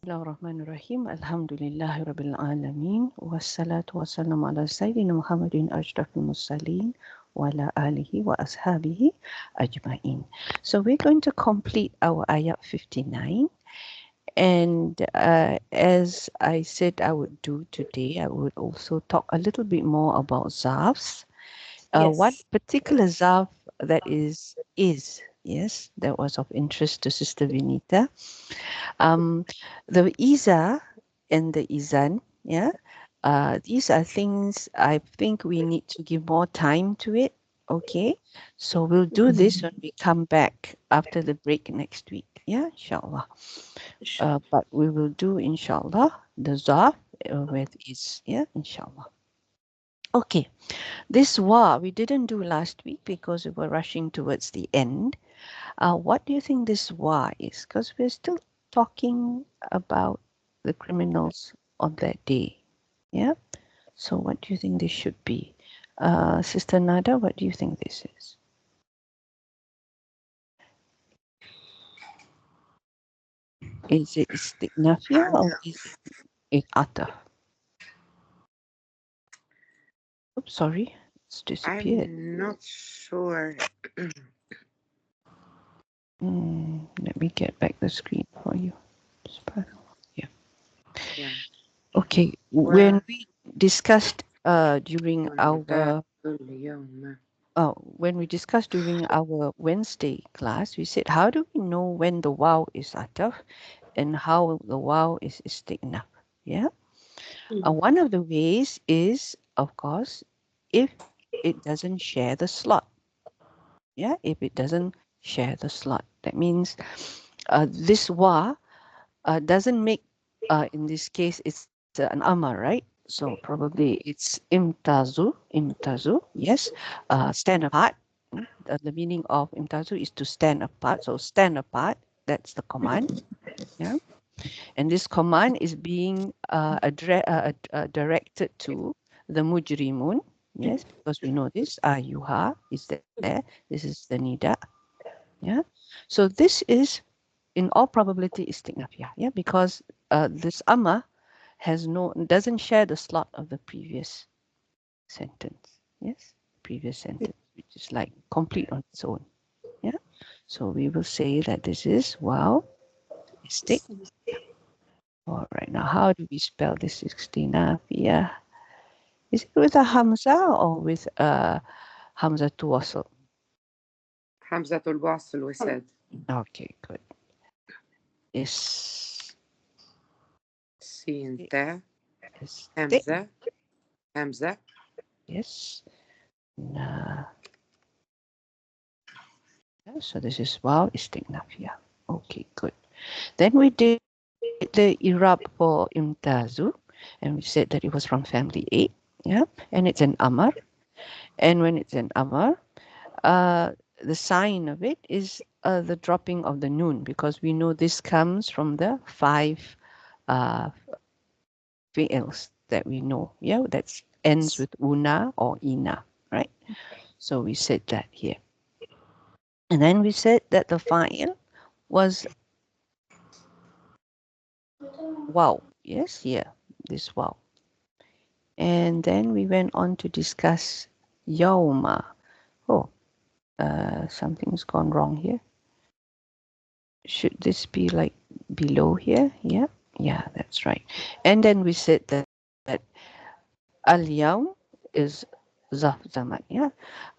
Bismillahirrahmanirrahim. Alhamdulillahi Rabbil Alameen. Wassalatu wassalamu ala Sayyidina Muhammadin Ashrafil Mursaleen wa ala alihi wa ashabihi ajma'in. So we're going to complete our Ayat 59. And as I said I would do today, I would also talk a little bit more about zarfs. What Yes. particular zarf that is, yes, that was of interest to Sister Vinita. The Iza and the Izan, yeah, these are things I think we need to give more time to it. Okay, so we'll do this when we come back after the break next week. Yeah, inshallah. But we will do inshallah the Zaf with is, yeah, inshallah. Okay, this wa we didn't do last week because we were rushing towards the end. What do you think this wa is? Because we're still talking about the criminals on that day. Yeah. So what do you think this should be? Sister Nada, what do you think this is? Is it istignafia or is it ataf? Oops, sorry, it's disappeared. I'm not sure. Let me get back the screen for you. Yeah. Yeah. Okay. When we discussed during our when we discussed during our Wednesday class, we said, how do we know when the wow is ataf and how the wow is istiqnaf? Yeah. One of the ways is, of course, if it doesn't share the slot. Yeah. If it doesn't share the slot, that means this wa doesn't make, in this case, it's an amar, right? So probably it's imtazu, yes, stand apart. The meaning of imtazu is to stand apart. So stand apart, that's the command. Yeah. And this command is being directed to the mujrimun. Yes, because we know this. Ayuha is there. This is the nida. Yeah. So this is in all probability istighfar. Yeah, because this amma doesn't share the slot of the previous sentence. Yes, previous sentence, which is like complete on its own. Yeah. So we will say that this is wow istiq. All right. Now, how do we spell this istinafia? Is it with a hamza or with a hamza to wasl? Hamzatul Wasl, we said. Okay, good. Is Sin Ta, istiq. Hamza, Hamza. Yes. Nah. So this is wow istiqnafia. Okay, good. Then we did the Irab for imtazu, and we said that it was from family A. Yeah, and it's an amar. And when it's an amar, the sign of it is the dropping of the noon, because we know this comes from the five uh, fi'ils that we know. Yeah, that ends with una or ina, right? So we said that here. And then we said that the fa'il was wow. Yes, here, this wow. And then we went on to discuss Yauma. Oh, something's gone wrong here. Should this be like below here? Yeah, yeah, that's right. And then we said that Al-Yaum is Zaf Zaman. Yeah,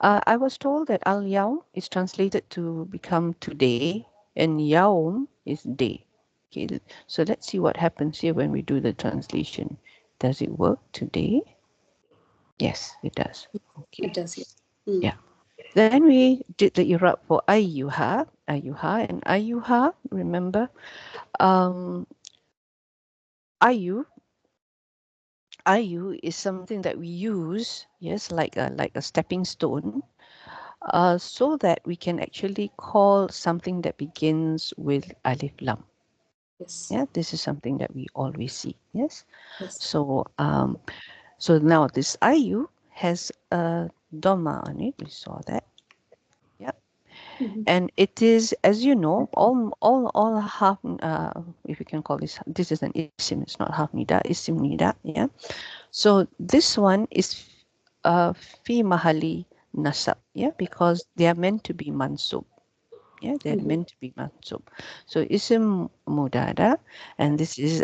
I was told that Al-Yaum is translated to become today, and Yaum is day. Okay, so let's see what happens here when we do the translation. Does it work today? Yes, it does. Okay. It does, yes. Yeah. Then we did the Irab for and Ayuha, remember, um, Ayu, Ayu is something that we use, yes, like a stepping stone, so that we can actually call something that begins with Alif Lam. Yes. Yeah, this is something that we always see, yes? Yes. So, so now this Ayu has a Dhamma on it, we saw that. Yeah. And it is, as you know, all half, if you can call this is an isim, it's not half nida, isim nida, yeah. So this one is fi mahali nasab, yeah, because they are meant to be mansub. Yeah, they're meant to be mansub. So isim mudada, and this is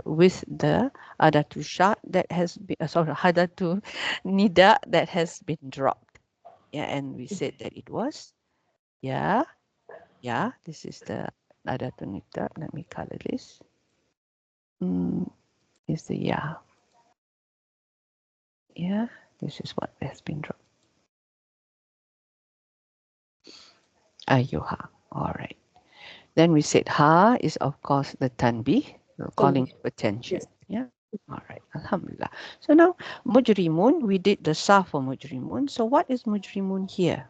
with the adatu shart that has been, sorry, adatu nida that has been dropped. Yeah, and we said that it was, yeah, yeah, this is the adatu nida. Let me color this. Is the yeah. Yeah, this is what has been dropped. Ayuha. All right. Then we said ha is of course the tanbih, calling Tanbih. for attention. Yes. Yeah. All right. Alhamdulillah. So now mujrimun, we did the sa for mujrimun. So what is mujrimun here?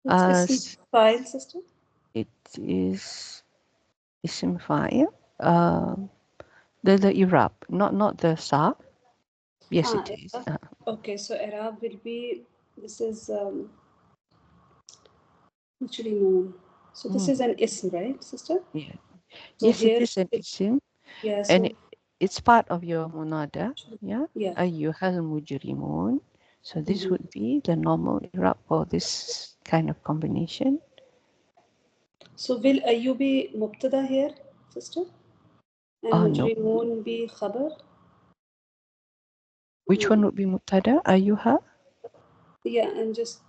It's file, sister. It is ism fa'il. The Irab, not the sa. Yes, it is. I'rab. Okay, so Arab will be, this is Mujrimun. So this is an ism, right, sister? Yeah. So Yes, it here, is an isim, yeah, and so it's part of your munada. Yeah. yeah. Ayyuhal mujrimun. So this would be the normal Irab for this kind of combination. So will Ayyu be Mubtada here, sister? And Oh no. Mujrimun be Khabar? Which one would be mubtada? Ayyuha? Yeah, I'm just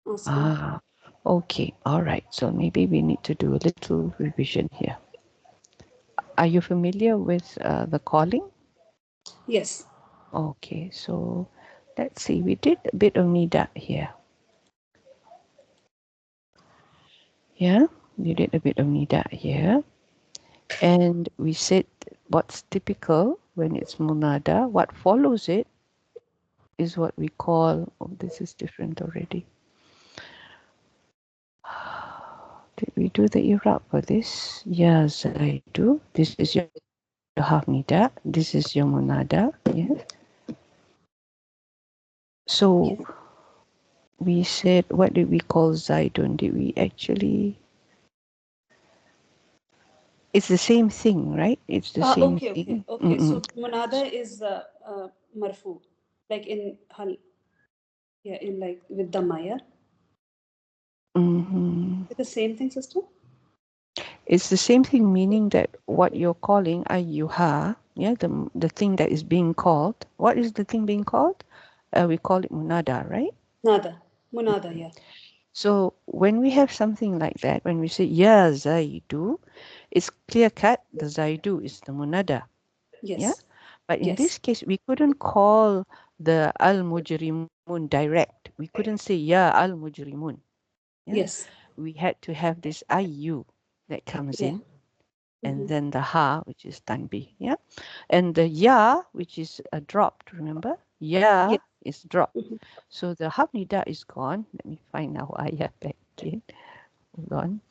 asking. Ah, okay. All right. So maybe we need to do a little revision here. Are you familiar with the calling? Yes. Okay. So let's see. We did a bit of nida here. Yeah, we did a bit of nida here. And we said what's typical when it's munada, what follows it is what we call, oh, this is different already. Did we do the Iraq for this? Yes, I do. This is your half nida. This is your munada. Yes. So we said, what did we call Zaidun? Did we actually? It's the same thing, right? It's the same Okay, okay, thing. okay. So Munada is marfu, like in hal, yeah, in like with Dhamma, yeah? It's the same thing, sister? It's the same thing, meaning that what you're calling ayyuha, yeah, the thing that is being called. What is the thing being called? We call it munada, right? Nada. Munada, yeah. So when we have something like that, when we say ya zaidu, it's clear cut. The zaidu is the munada, yeah. Yes. But in Yes. this case, we couldn't call the al mujrimun direct. We couldn't say ya al mujrimun. Yeah, Yes. we had to have this ayu that comes Yeah. in, and then the ha, which is tanbih, yeah, and the ya, which is dropped. Remember, ya Yes. is dropped. So the habnida is gone. Let me find our ayat back again. Hold on.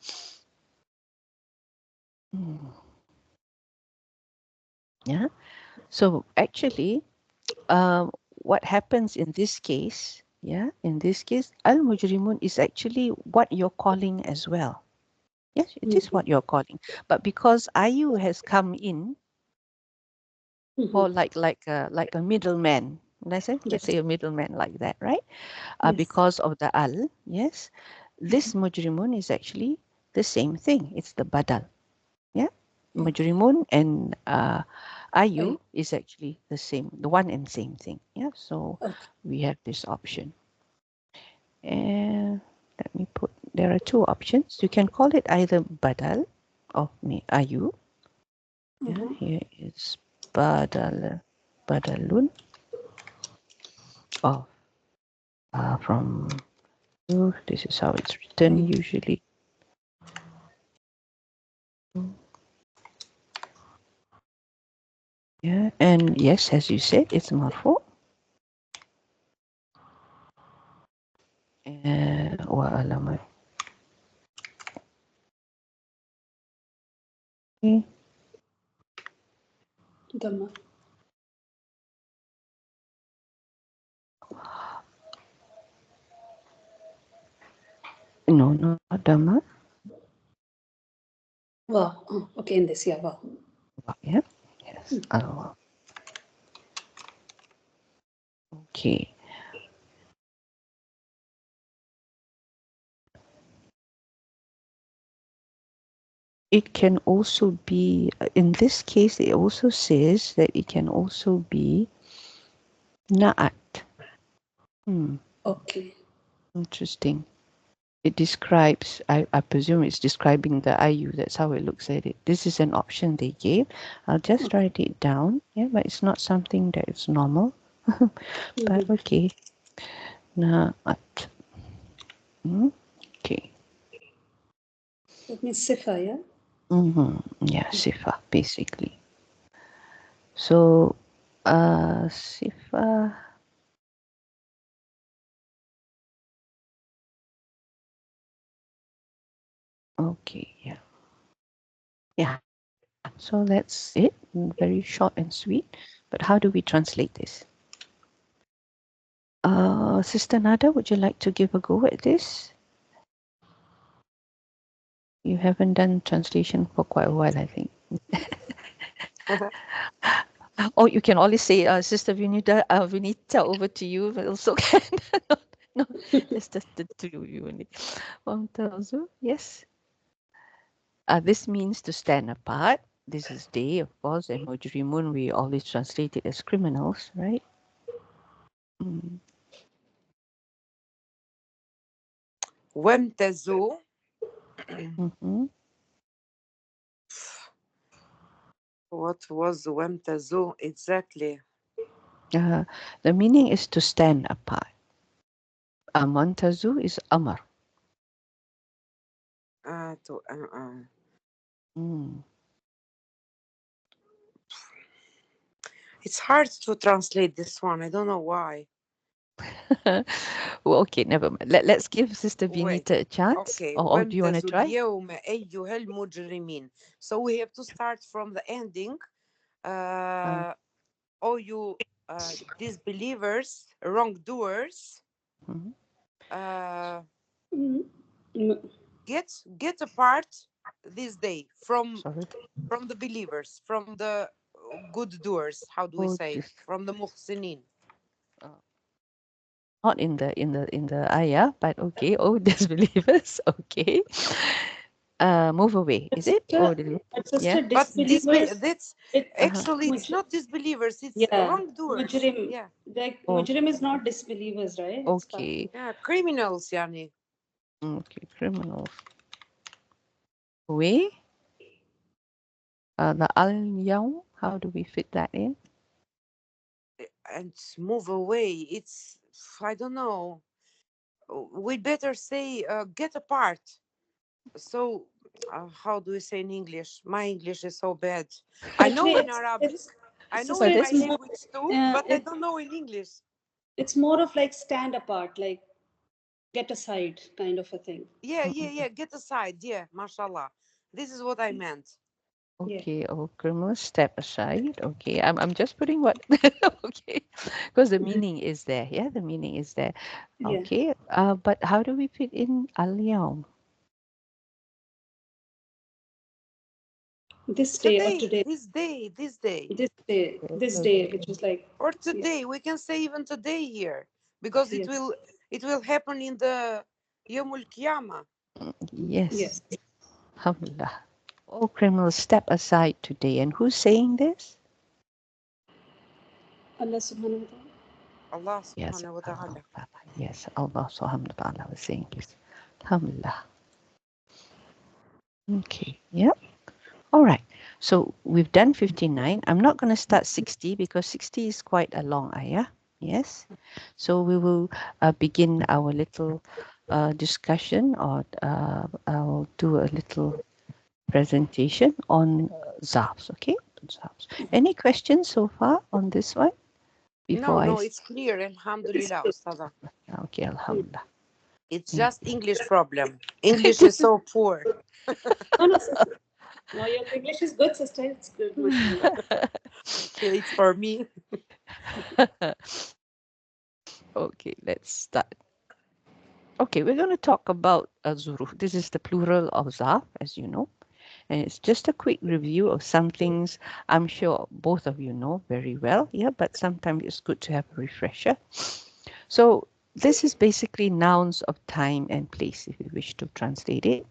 Yeah. So actually, what happens in this case? Yeah, in this case, al mujrimun is actually what you're calling as well. Yes, it is what you're calling. But because ayu has come in for like a middleman. Let's say, Yes. a middleman like that, right? Yes. Because of the al, yes. This mujrimun is actually the same thing. It's the badal. Yeah. Mujrimun and ayu is actually the same, the one and same thing. Yeah. So Okay. we have this option. And let me put, there are two options. You can call it either badal of ayu. Yeah, here is badalun of from you. This is how it's written usually. Yeah, and yes, as you said, it's marfu. Wa alamat. Dhamma. No, not Dhamma. Wow. Oh, okay, in this, yeah, wow. Yeah. Yes. Okay. It can also be, in this case, it also says that it can also be Na'at. Okay. Interesting. It describes, I presume it's describing the IU. That's how it looks at it. This is an option they gave. I'll just write it down. Yeah, but it's not something that is normal. But okay. Na'at. Okay. That means sifa, yeah? Yeah, sifa, basically. So, sifa. Okay, yeah. Yeah. So that's it. Very short and sweet. But how do we translate this? Sister Nada, would you like to give a go at this? You haven't done translation for quite a while, I think. Or you can always say, Sister Vinita, over to you. But also can. No, just the two of you only. Yes. This means to stand apart. This is day, of course, and Mujrimun, we always translate it as criminals, right? وامتازوا. What was وامتازوا exactly? The meaning is to stand apart. Amantazu is Amar. It's hard to translate this one. I don't know why. Well, okay, never mind. Let's give Sister Wait. Vinita a chance. Okay. Or do you want to وامتازوا try? اليوم أيها المجرمين. So we have to start from the ending. All you disbelievers, wrongdoers, get apart this day from the believers, from the good doers. How do we say? From the muhsinin. Not in the ayah, but okay. Oh, disbelievers. Okay. Move away. Is it? Sister, Yeah. But disbelievers. that's actually it's not disbelievers. It's wrongdoers. Mujrim. Yeah. Like mujrim is not disbelievers, right? Okay. Yeah, criminals, yani. Okay, criminals. Away. The al-yawm, how do we fit that in? And move away. It's, I don't know. We better say get apart. So, how do we say in English? My English is so bad. I know in Arabic. I know in my language too, but I don't know in English. It's more of like stand apart, like get aside kind of a thing. Yeah. Get aside. Yeah, mashallah. This is what I meant. Okay, oh, criminals step aside. Okay, I'm just putting what okay, because the meaning is there. Yeah, the meaning is there. Okay, but how do we fit in al-yawm? This day or today. This day, which is like. Or today, we can say even today here, because it will happen in the Yawmul Qiyamah. Yes. Alhamdulillah. All criminals step aside today. And who's saying this? Allah subhanahu wa ta'ala. Allah subhanahu wa ta'ala. Yes, Allah subhanahu wa ta'ala was saying this. Alhamdulillah. Okay, yeah. All right. So we've done 59. I'm not going to start 60 because 60 is quite a long ayah. Yes. So we will begin our little discussion, or I'll do a little presentation on zarfs. Okay. Zarfs. Any questions so far on this one? No, it's clear. Alhamdulillah, Ustadha. Okay, alhamdulillah. It's just English problem. English is so poor. No, your English is good, sister. It's good. Okay, it's for me. Okay, let's start. Okay, we're going to talk about zuruf. This is the plural of zarf, as you know. And it's just a quick review of some things I'm sure both of you know very well. Yeah, but sometimes it's good to have a refresher. So this is basically nouns of time and place, if you wish to translate it.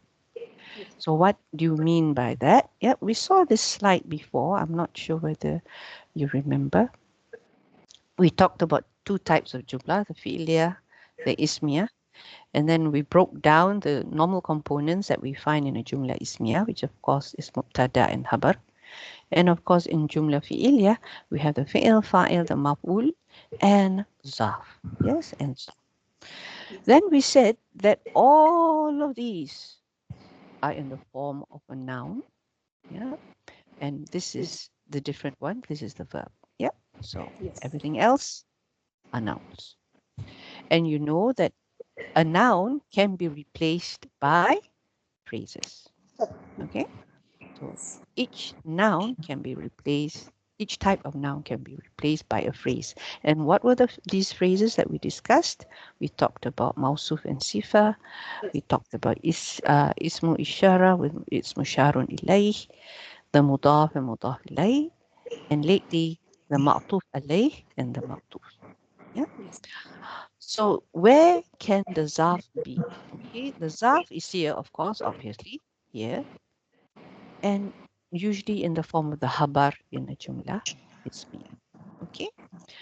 So what do you mean by that? Yeah, we saw this slide before. I'm not sure whether you remember. We talked about two types of jumlah, the fi'liya, the ismiya. And then we broke down the normal components that we find in a jumla ismiya, which of course is mubtada and habar. And of course in jumla fi'iliya, we have the fi'il, fa'il, the maf'ul, and zarf. Yes, and zarf. Then we said that all of these are in the form of a noun. Yeah. And this is the different one. This is the verb. Yeah. So Yes. everything else are nouns. And you know that a noun can be replaced by phrases. Okay, so each noun can be replaced, each type of noun can be replaced by a phrase. And what were these phrases that we discussed? We talked about mausuf and sifa. We talked about ismu ishara with its musharun ilayh, the mudaf and mudaf ilayh, and lately the ma'tuf alayh and the ma'tuf. Yeah. Yes. So where can the zarf be? Okay, the zarf is here, of course, obviously, here, and usually in the form of the habar in a jumla ismiya. Okay.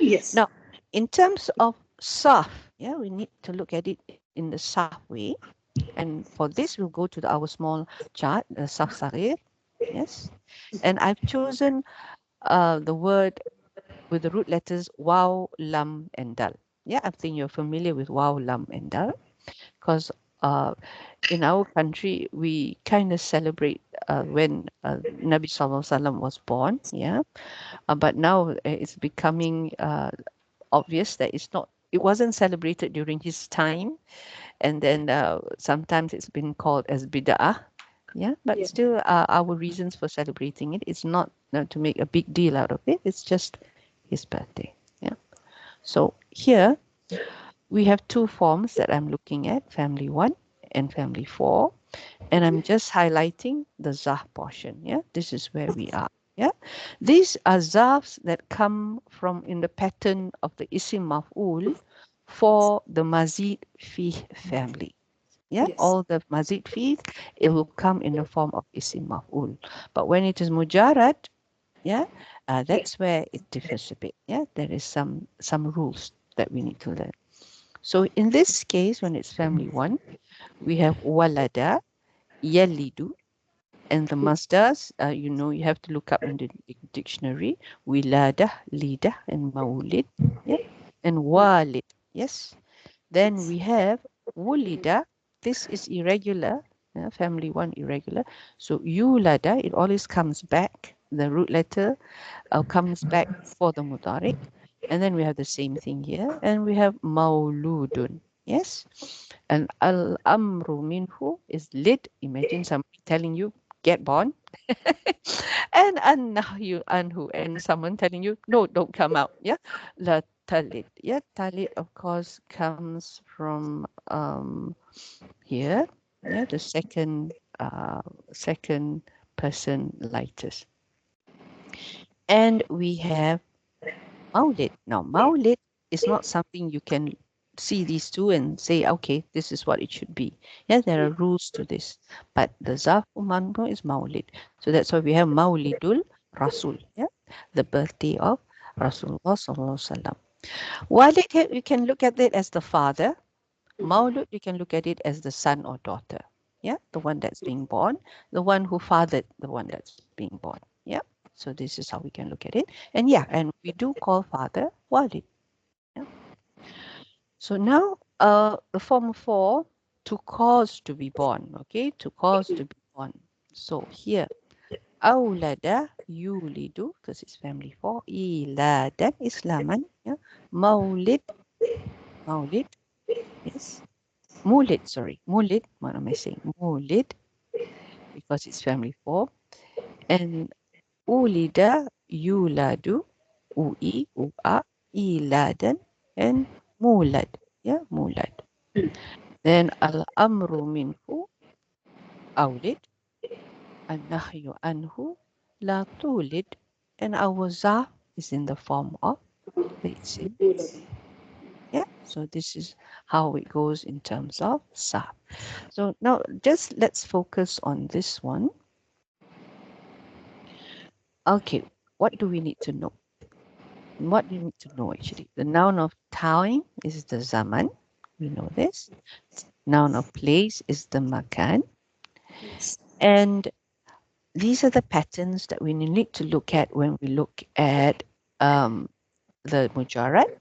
Yes. Now, in terms of sarf, yeah, we need to look at it in the sarf way. And for this, we'll go to our small chart, the sarf saghir. Yes. And I've chosen the word with the root letters waw, lam, and dal. Yeah, I think you're familiar with waw, lam, and dal because in our country, we kind of celebrate when Nabi Sallallahu Alaihi Wasallam was born. Yeah, but now it's becoming obvious that it wasn't celebrated during his time, and then sometimes it's been called as bid'ah. Yeah, but Yeah. still, our reasons for celebrating it is not to make a big deal out of it. It's just his birthday. Yeah. So here we have two forms that I'm looking at: family 1 and family 4. And I'm just highlighting the zarf portion. Yeah, this is where we are. Yeah, these are zarfs that come from in the pattern of the isim maf'ul for the mazid fi family. Yeah, Yes. all the mazid fi, it will come in the form of isim maf'ul. But when it is mujarrad, yeah, that's where it differs a bit. Yeah, there is some rules that we need to learn. So in this case, when it's family 1, we have walada, yalidu, and the masdars, you have to look up in the dictionary. Wiladah, lidah, and maulid. Yeah. And walid. Yes. Then we have wulida. This is irregular. Family 1 irregular. So yulada, it always comes back. The root letter comes back for the mudari. And then we have the same thing here. And we have mauludun. Yes. And al-amru minhu is lid. Imagine somebody telling you, get born. And an-nahyu anhu. And someone telling you, no, don't come out. Yeah. La talit. Yeah. Talit, of course, comes from here. Yeah. The second person lightest. And we have Maulid. Now, Maulid is not something you can see these two and say, okay, this is what it should be. Yeah, there are rules to this. But the Zafu Manmo is Maulid. So that's why we have Maulidul Rasul. Yeah, the birthday of Rasulullah Sallallahu Alaihi Wasallam. Walid, you can look at it as the father. Maulud, you can look at it as the son or daughter. Yeah, the one that's being born, the one who fathered the one that's being born. Yeah. So this is how we can look at it. And yeah, and we do call father Walid. Yeah. So now the form 4, to cause to be born. Okay, to cause to be born. So here, Aulada yulidu, because it's family 4, iladan islaman. Yeah. Maulid, Maulid, yes. Mulid, sorry. Mulid, what am I saying? Mulid, because it's family 4. And ulida, yuladu, ui, ua, iladan, and mulad. Yeah, mulad. Then al-amru minhu awlid, an-nahyu anhu la tulid, and our zarf is in the form of the isim. Yeah, so this is how it goes in terms of zarf. So now just let's focus on this one. Okay, what do we need to know? What do you need to know actually? The noun of time is the zaman. We know this. Noun of place is the makan. And these are the patterns that we need to look at when we look at the mujarrad.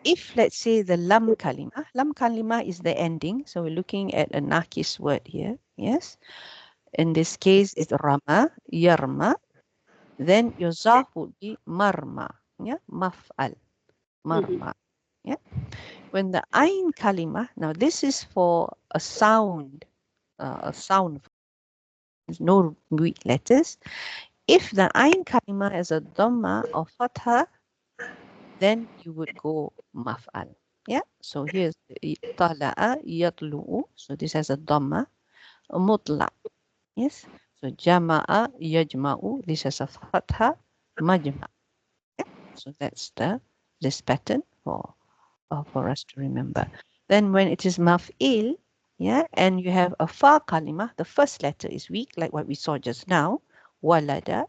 If let's say the lam kalima is the ending. So we're looking at a nakis word here. Yes. In this case, it's rama, yarma. Then your zarf would be marma. Yeah, maf'al, marma. Yeah. When the ain kalima, now this is for a sound, no weak letters. If the ain kalima is a dhamma or fatha, then you would go maf'al. Yeah. So here's tala'a yatlu'u. So this has a dhamma, a mutla. Yes. So jama'a yajma'u. This has a fatha, majma. Yeah. So that's this pattern for us to remember. Then when it is maf'il, yeah, and you have a fa kalima, the first letter is weak, like what we saw just now, walada,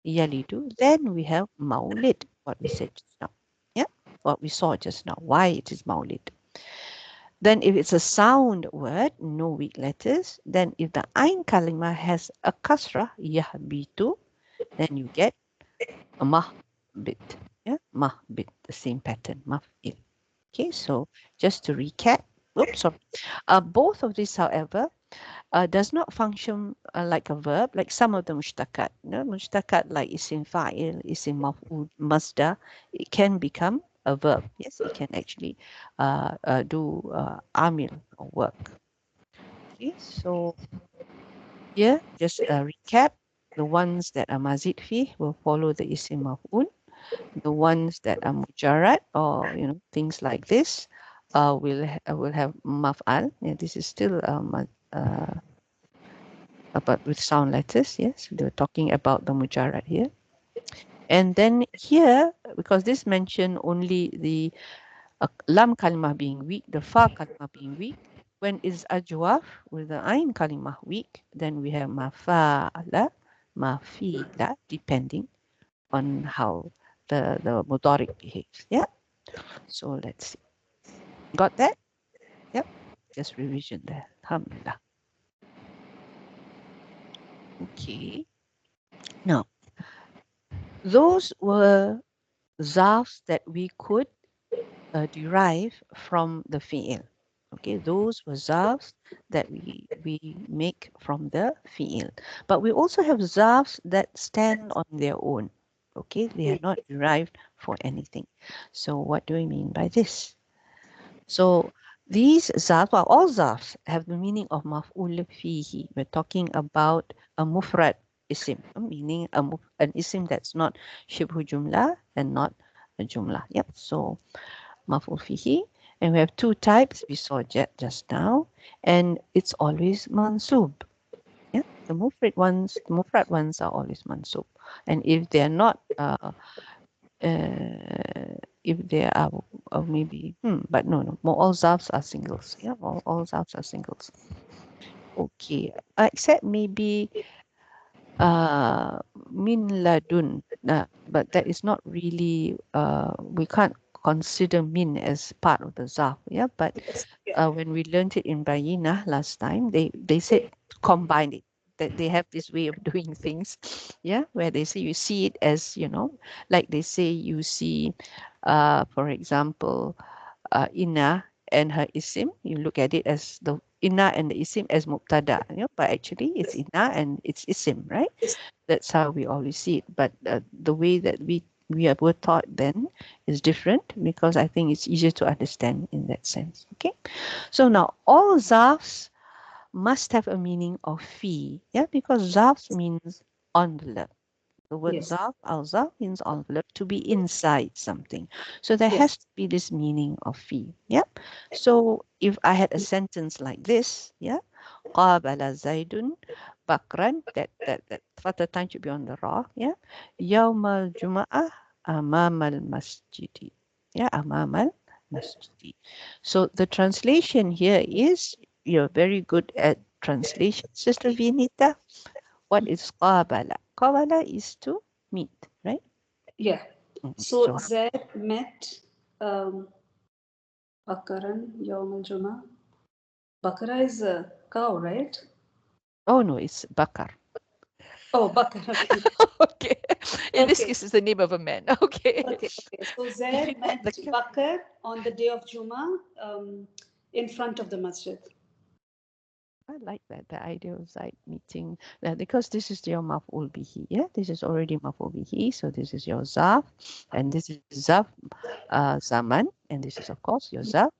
yalidu. Then we have maulid, what we said just now. Yeah, what we saw just now, why it is maulid. Then if it's a sound word, no weak letters, then if the ain kalima has a kasra, yahbitu, then you get a mahbit. Yeah, mahbit, the same pattern, maf'il. Okay, so just to recap, oops, sorry. Both of these, however, does not function like a verb, like some of the mushtaqat. Mushtaqat like isim fa'il, isim maf'ul, masdar, it can become a verb. Yes, it can actually do amil or work. Okay, so here, just a recap. The ones that are mazid fi will follow the isim maf'ul. The ones that are mujarrad or things like this will have maf'al. Yeah, this is still but with sound letters. Yes, they're talking about the mujarrad here. And then here, because this mentioned only the lam kalimah being weak, the fa kalimah being weak. When is ajwaf with the ain kalimah weak, then we have mafa'ala, mafila, depending on how the mudaric behaves. Yeah. So let's see. Got that? Yep. Just revision there. Alhamdulillah. Okay. Now, those were zarfs that we could derive from the fi'il. Okay, those were zarfs that we make from the fi'il. But we also have zarfs that stand on their own. Okay, they are not derived for anything. So what do we mean by this? So these zarf, well, all zarfs have the meaning of maf'ul fihi. We're talking about a mufrad isim, meaning an isim that's not shibhu jumla and not a jumla. Yep. So maf'ul fihi, and we have two types we saw just now, and it's always mansub. Yeah, the mufrad ones are always mansub, and if they are not if there are maybe but no, all zarfs are singles. Yeah, all zarfs are singles. Okay, except maybe min ladun, but that is not really we can't consider min as part of the zarf. Yeah, but when we learned it in Bayyinah last time, they said combine it, that they have this way of doing things. Yeah, where they say you see it as like they say you see for example Inna and her isim, you look at it as the Inna and the isim as mubtada, but actually it's Inna and it's isim, right? That's how we always see it. But the way that were taught then is different, because I think it's easier to understand in that sense. Okay, so now all zarfs must have a meaning of fi, yeah, because zarfs means envelope. The word Yes. zarf, al-zarf means envelope, to be inside something. So there Yes. has to be this meaning of fi. Yeah. So if I had a sentence like this, yeah, قابل زيد بكرا, that fatha time should be on the ra, yeah. يوم الجمعة أمام المسجد. Yeah, أمام المسجد. So the translation here is, you're very good at translation, Sister Vinita. What is qabala? Qabala is to meet, right? Yeah. So, So Zaid met Bakaran Yawm al-Jum'ah. Bakara is a cow, right? oh no, it's Bakar. Oh, Bakar. Okay. Okay. In this Okay. case, it's the name of a man. Okay. Okay. Okay. So If Zaid you met met the cow. Bakar on the day of Juma in front of the masjid. I like that, the idea of Zaid meeting, because this is your maf'ul bihi, yeah? This is already maf'ul bihi, so this is your zaf, and this is zaf zaman, and this is, of course, your zaf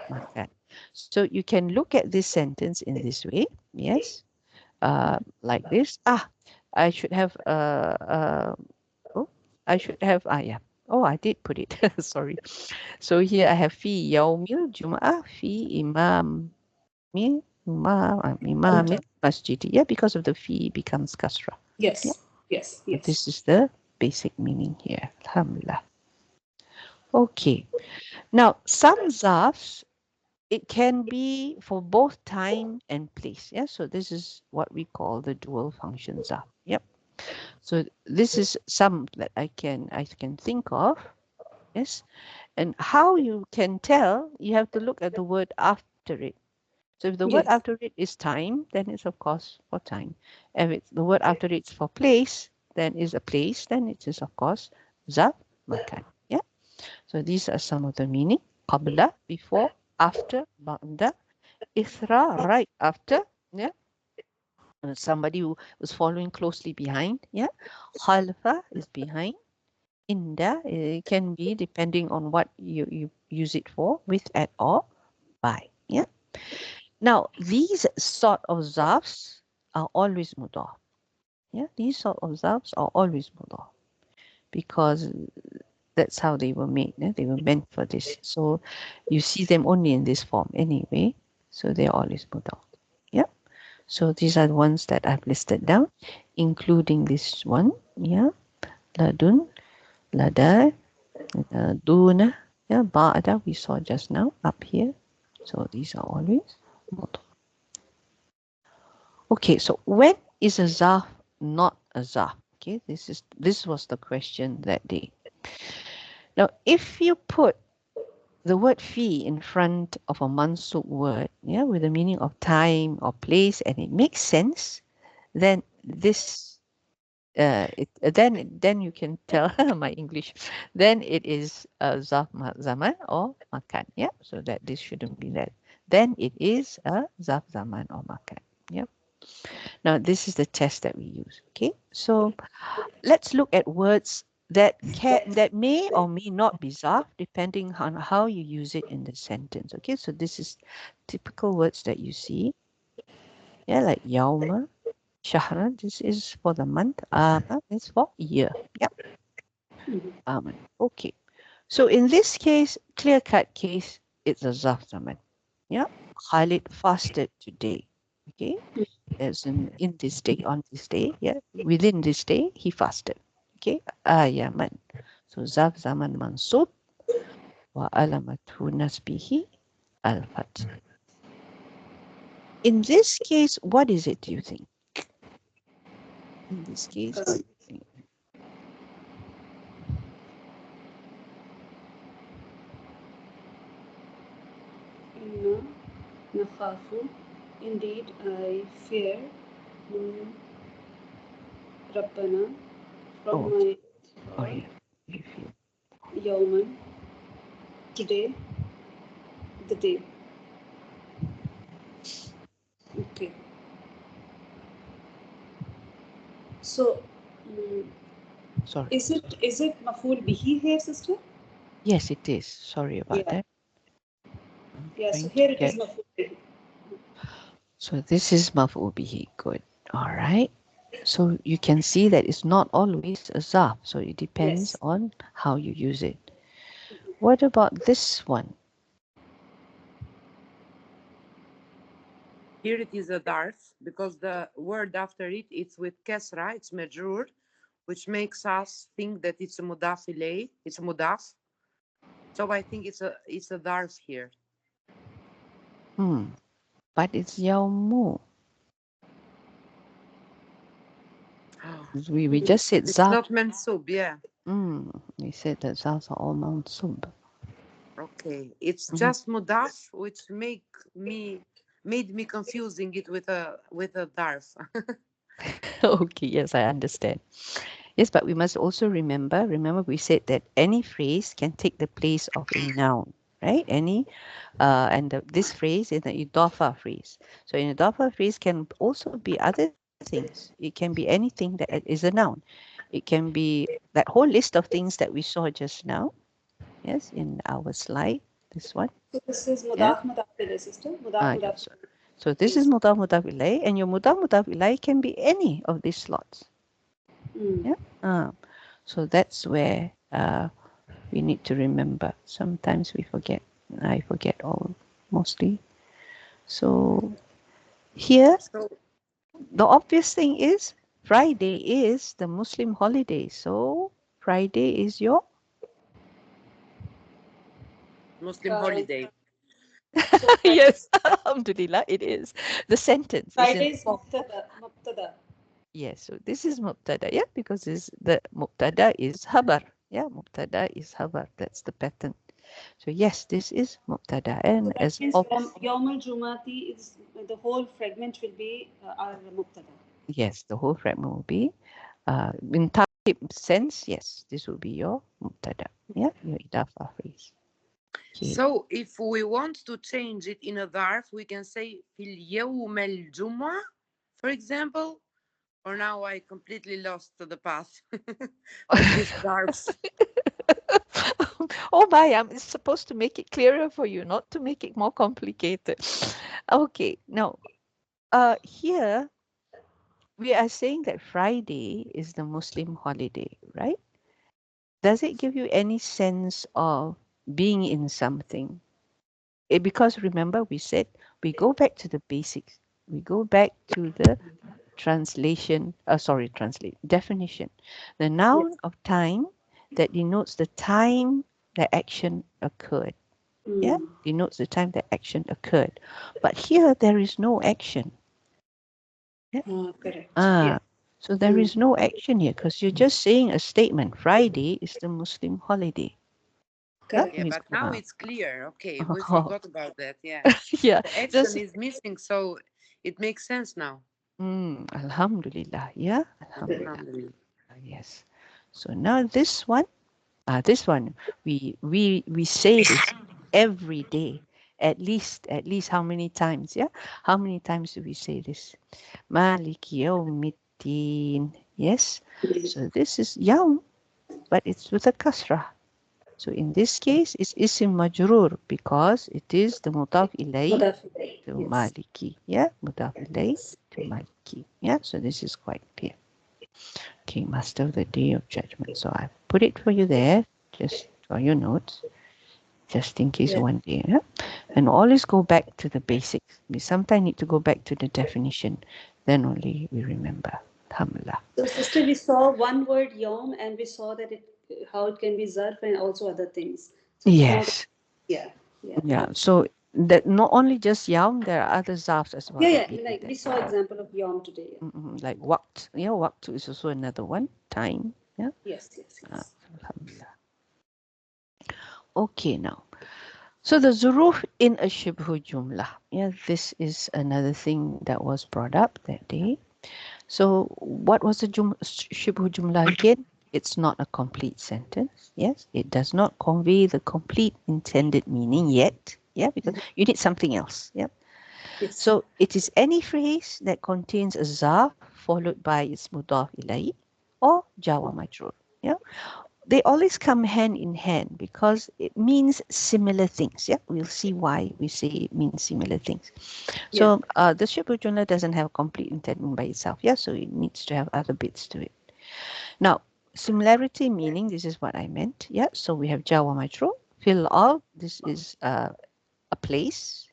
makan. So you can look at this sentence in this way, yes? Like this. I should have oh, I should have yeah. Oh, I did put it. Sorry. So here I have fi yaumil jum'ah fi imamil masjid. Yeah, because of the fi becomes kasra. Yeah. Yes. Yes. So Yes. this is the basic meaning here. Alhamdulillah. Okay. Now some zafs, it can be for both time and place. Yeah. So this is what we call the dual function zaf. Yep. So this is some that I can think of. Yes. And how you can tell, you have to look at the word after it. So if the word Yes. after it is time, then it's of course for time. If it's the word after it's for place, then is a place, then it is of course zaf makan. Yeah. So these are some of the meaning. Qabla, before, after, ba'da, ithra, right after. Yeah. Somebody who was following closely behind. Yeah. Khalfa is behind. Inda, it can be depending on what you use it for, with, at, or by. Yeah. Now, these sort of zarfs are always mudaf. Yeah, these sort of zarfs are always mudaf because that's how they were made. Yeah? They were meant for this. So you see them only in this form anyway. So they're always mudaf. Yeah. So these are the ones that I've listed down, including this one. Yeah. Ladun, lada, duna, yeah, ba'da we saw just now up here. So these are always mudaf. Okay, so when is a zarf not a zarf? Okay, this was the question that day. Now, if you put the word fi in front of a mansub word, yeah, with the meaning of time or place, and it makes sense, then this then you can tell my English. Then it is a zarf zaman or makan. Yeah, so that this shouldn't be that. Then it is a zarf zaman or makan. Yeah. Now, this is the test that we use. Okay, so let's look at words that may or may not be zarf depending on how you use it in the sentence. Okay, so this is typical words that you see. Yeah, like yawma, shahra. This is for the month. Ama is for year. Yep. Okay. So in this case, clear-cut case, it's a zarf zaman. Yeah. Khalid fasted today. Okay. As in this day, on this day, yeah, within this day, he fasted. Okay, ayaman. So zaf zaman mansub wa alamatu nasbihi al-fath. In this case, what is it, do you think? In this case, what do you think? Inna nakhafu. Indeed, I fear Rabbana from Oh, my oh Lord. yeah. You feel. Yawman. Today, the day. Okay. So, mm, Sorry. is it maful bihi here, sister? Yes, it is. Sorry about Yeah. that. I'm Yeah. So trying to here it is get. maful bihi. So this is maf'ul bihi. Good. All right. So you can see that it's not always a zarf. So it depends Yes. on how you use it. What about this one? Here it is a darf because the word after it, it's with kesra, it's majrur, which makes us think that it's a mudaf ilay, it's a mudaf. So I think it's a darf here. But it's yawmu. Oh, We just said it's zarf. not mansub, yeah. We said that zarfs are all mansub. Okay, it's just mudaf, which made me confusing it with a darf. Okay, yes, I understand. Yes, but we must also remember we said that any phrase can take the place of a noun, right? This phrase is an idafa phrase. So an idafa phrase can also be other things. It can be anything that is a noun. It can be that whole list of things that we saw just now. Yes, in our slide, this one. So this is Yeah. mudaf ilayh, sister. Mudaf Yes. So this is is. mudaf ilay, and your mudaf ilay can be any of these slots. Mm. Yeah. So that's where we need to remember. Sometimes we forget. I forget all mostly. So here, So the obvious thing is Friday is the Muslim holiday. So Friday is your Muslim holiday. So yes. Alhamdulillah, it is. The sentence is in Friday is mubtada. Mubtada. yes. So this is mubtada, yeah, because the mubtada is habar. Yeah, mubtada is habar. That's the pattern. So yes, this is mubtada, So and that as means of Yawm al-Jumati is the whole fragment will be our mubtada. yes, the whole fragment will be in type sense. Yes, this will be your mubtada. Yeah, your idafa phrase. Okay. So if we want to change it in a darf, we can say fil yawm al-jum'ah, for example. Or now I completely lost the path with these darfs. Oh my, I'm supposed to make it clearer for you, not to make it more complicated. Okay, now here we are saying that Friday is the Muslim holiday, right? Does it give you any sense of being in something? Because remember, we said we go back to the basics. We go back to the translate definition. The Yes. noun of time that denotes the time the action occurred. Yeah, Mm. denotes the time the action occurred. But here there is no action. Yeah. Correct. Yes. Ah, so there Mm. is no action here because you're just saying a statement. Friday is the Muslim holiday. Huh? Correct. Yeah, but now it's clear. Okay, we Oh, forgot about that. Yeah, yeah, the action just is missing, so it makes sense now. Alhamdulillah. Yeah, Correct. Alhamdulillah. Alhamdulillah. Yes. So now this one, we say this every day, at least how many times? Yeah, how many times do we say this? Maliki yawmiddin. Yes. So this is yawm, but it's with a kasrah. So in this case, it's isim majrur because it is the mudaf ilay Mudaf ilayh. to Yes. maliki. Yeah, mudaf ilay to maliki. Yeah, so this is quite clear. Okay, master of the day of judgment. So I put it for you there, just for your notes, just in case Yes. one day. Yeah? And always go back to the basics. We sometimes need to go back to the definition. Then only we remember. Alhamdulillah. So, sister, we saw one word yom, and we saw that it how it can be zarf and also other things. So it's not. Yes. Yeah. Yeah. Yeah. So that not only just yaum, there are other zafs as well Yeah. that Yeah. we did Like that. we saw example of yom today. Yeah. Like waqt. Yeah, waqt is also another one. Time. Yeah. Yes. Yes. Yes. Alhamdulillah. Okay, now. So the zuruf in a shibhu jumla. Yeah, this is another thing that was brought up that day. So what was the shibhu jumla again? It's not a complete sentence. Yes, it does not convey the complete intended meaning yet. Yeah, because you need something else. Yeah. Yes. So it is any phrase that contains a zarf followed by its mudaf ilayh or jawa majrur. Yeah. they always come hand in hand because it means similar things. Yeah, we'll see why we say it means similar things. So the Shibru Jumla doesn't have complete intent by itself. Yeah, so it needs to have other bits to it. Now, similarity meaning, this is what I meant. Yeah, so we have Jawa Majro, Fil Al, this is a place.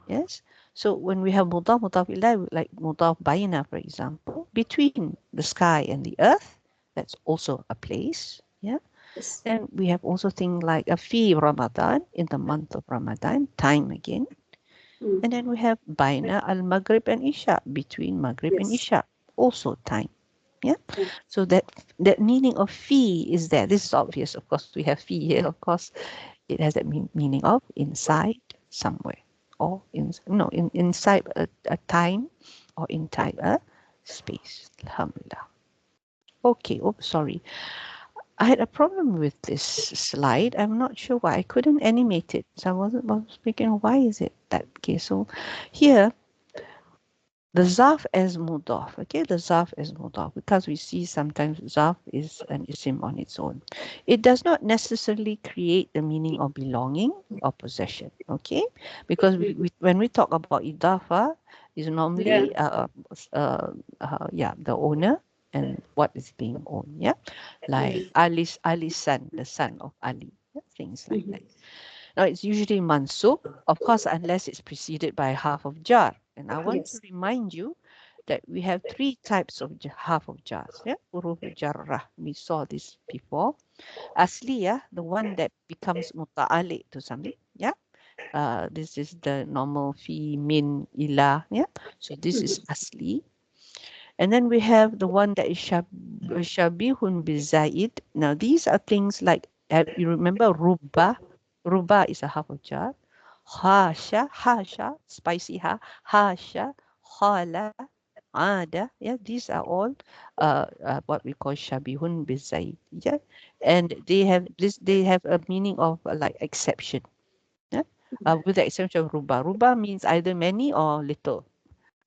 Yes. So when we have mudaf, mudaf ilayh, like mudaf bayna, for example, between the sky and the earth, that's also a place. Yeah. Yes. Then we have also things like a fi Ramadan, in the month of Ramadan, time again. And then we have bayna al-Maghrib and Isha, between Maghrib and Isha, also time. Yeah. So that meaning of fi is there. This is obvious. Of course, we have fi here. Of course, it has that meaning of inside somewhere, or inside a time, or inside a space. Alhamdulillah. Okay. Oh, sorry. I had a problem with this slide. I'm not sure why I couldn't animate it. So I was thinking, why is it that? Okay. So here, the zarf as mudaf, okay, the zarf as mudaf, because we see sometimes zarf is an isim on its own. It does not necessarily create the meaning of belonging or possession, okay? Because when we talk about idafa, is normally the owner and what is being owned, yeah? Like Ali's son, the son of Ali, things like that. Now it's usually mansub, of course, unless it's preceded by half of jar. And I want to remind you that we have three types of half of jars. Yeah, huruf jarrah. We saw this before. Asliya, the one that becomes muta'ali to something. Yeah. This is the normal fi, min, ila. Yeah. So this is asli. And then we have the one that is shabihun bizaid. Now these are things like, you remember rubba? Rubba is a half of jar. Hasha, spicy hasha, khala, ada. Yeah, these are all what we call shabihun bizaid. Yeah, and they have this. They have a meaning of like exception. Yeah, with the exception of ruba. Ruba means either many or little.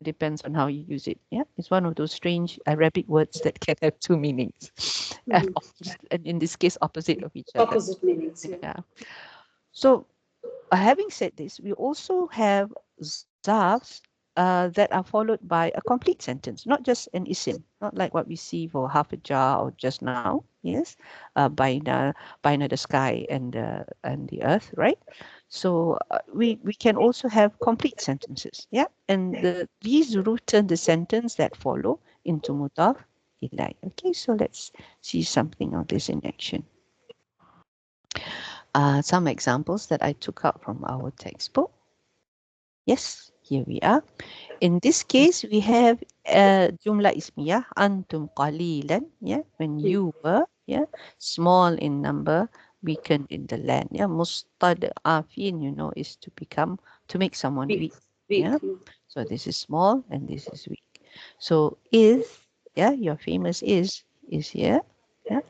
Depends on how you use it. Yeah, it's one of those strange Arabic words that can have two meanings, and in this case, opposite of each other. Opposite meanings. Yeah. So, having said this, we also have zarfs that are followed by a complete sentence, not just an isim, not like what we see for half a jar or just now. Yes, baina the sky and the earth, right? So we can also have complete sentences. Yeah, and these zuruf turn the sentence that follow into mudaf ilay. Okay, so let's see something of this in action. Some examples that I took out from our textbook. Yes, here we are. In this case, we have jumla ismiyah, antum qalilan, yeah, when you were, yeah, small in number, weakened in the land, yeah, mustad'afin, is to make someone weak, yeah. So this is small and this is weak. So is, yeah, your famous is here, yeah.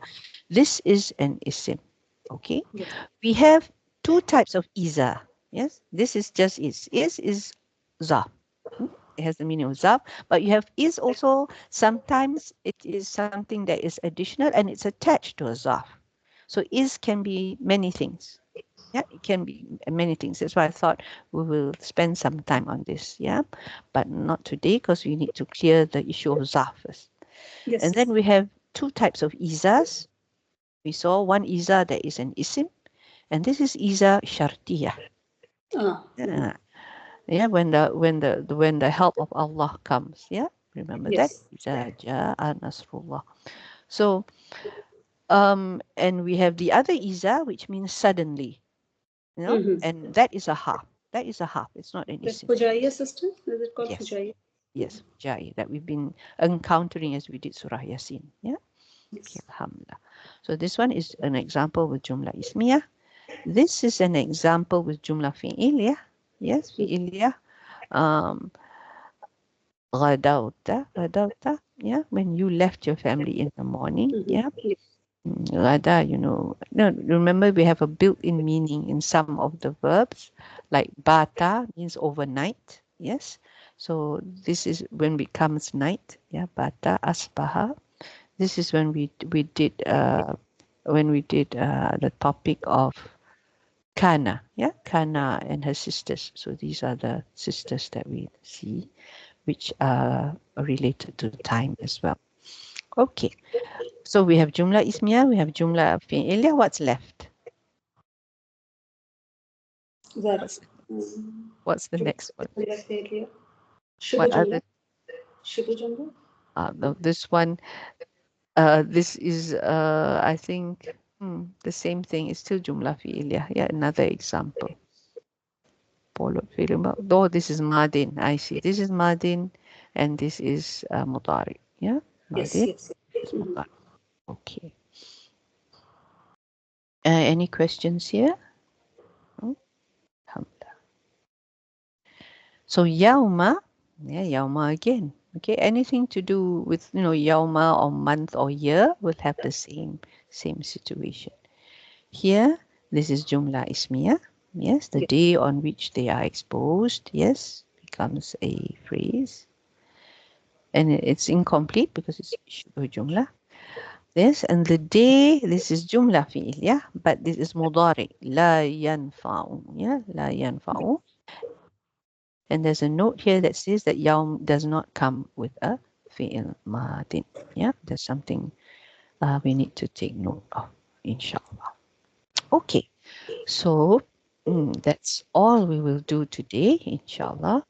This is an isim, okay. We have two types of iza. Yes, this is just is. Is zarf. It has the meaning of zarf, but you have is also, sometimes it is something that is additional and it's attached to a zarf. So is can be many things. Yeah, it can be many things. That's why I thought we will spend some time on this. Yeah, but not today because we need to clear the issue of zarf first. Yes. And then we have two types of izas. We saw one iza that is an isim, and this is iza shartiyah. Yeah, when the help of Allah comes. Yeah, remember that. Iza ja'a nasrullah. So and we have the other iza, which means suddenly. And that is a half. That is a half. It's not an isim. Fujaiya system? Is it called Yes. Fujaiya? Yes, Jai, that we've been encountering as we did Surah Yasin. Yeah. Okay, alhamdulillah. So this one is an example with Jumla Ismiyah. This is an example with Jumla Fi'iliyah. Yes, Fi'iliyah. Ghadawta, yeah, when you left your family in the morning. Yeah. Ghada, no, remember we have a built-in meaning in some of the verbs, like bata means overnight. Yes. So this is when it becomes night. Yeah, bata asbaha. This is when we did when we did the topic of Kana, yeah, Kana and her sisters. So these are the sisters that we see, which are related to time as well. Okay, so we have Jumla Ismiyah, we have Jumla Fi'iliyah. What's left? Zarf. What's the next one? Shubha What Jumla. other? Shubha Jumla. No, this one. This is, I think, the same thing. It's still Jumla Fi'iliyah. Yeah, another example. Though this is Madin, I see. This is Madin, and this is Mudari. Yeah, Madin. Yes. Is Mudari. Okay. Any questions here? Oh, alhamdulillah. So Yauma, yeah, Yauma again. Okay, anything to do with Yauma or month or year will have the same situation. Here, this is Jumla Ismiyah. Yes, the day on which they are exposed. Yes, becomes a phrase. And it's incomplete because it's Shubha Jumla. This and the day, this is Jumla fi'il, yeah, but this is Mudari. La yanfa'u, yeah, La yanfa'u. And there's a note here that says that Yaum does not come with a fi'il madin. Yeah, there's something we need to take note of, inshallah. Okay, so that's all we will do today, inshallah.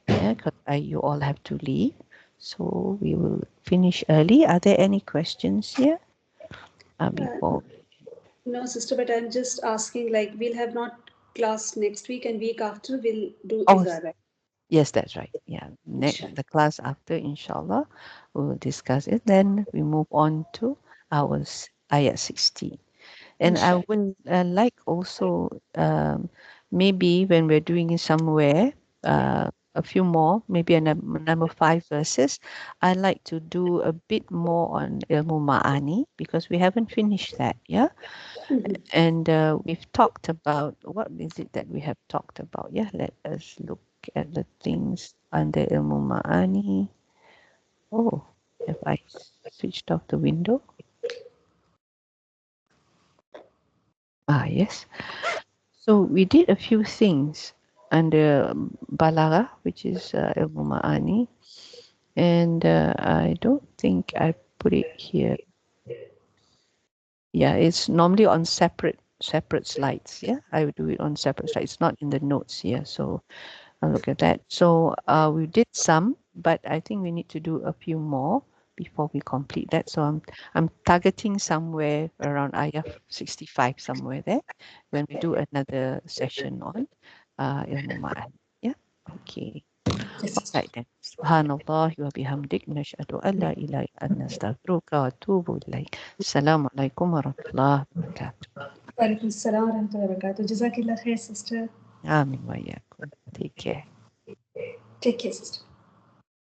Yeah, because you all have to leave. So we will finish early. Are there any questions here before? No, sister, but I'm just asking, like, we'll have not class next week and week after we'll do Oh, Izar, right? yes, that's right. Yeah, the class after, inshallah, we will discuss it. Then we move on to our Ayat 16. And I would like also, maybe when we're doing it somewhere, a few more, maybe a number 5 verses, I'd like to do a bit more on Ilmu Ma'ani because we haven't finished that, yeah? And we've talked about, what is it that we have talked about? Yeah, let us look at the things under Ilmu Ma'ani. Oh, have I switched off the window? Yes. So we did a few things under Balagha, which is Ilmu Ma'ani, and I don't think I put it here. Yeah, it's normally on separate slides. Yeah, I would do it on separate slides. It's not in the notes here, so I'll look at that. So we did some, but I think we need to do a few more before we complete that. So I'm targeting somewhere around ayah 65, somewhere there, when we do another session on ilmu ma'an. Yeah. Okay. All right then. Subhanallah wa bihamdik nashhadu an la ilaha illa anta astaghfiruka wa atubu ilayk. Assalamu alaikum wa rahmatullahi wa barakatuh. Wa alaikum assalam wa rahmatullahi wa barakatuh. Jazakallah khair, sister. Amin wa iyyakum. Take care. Take care, sister.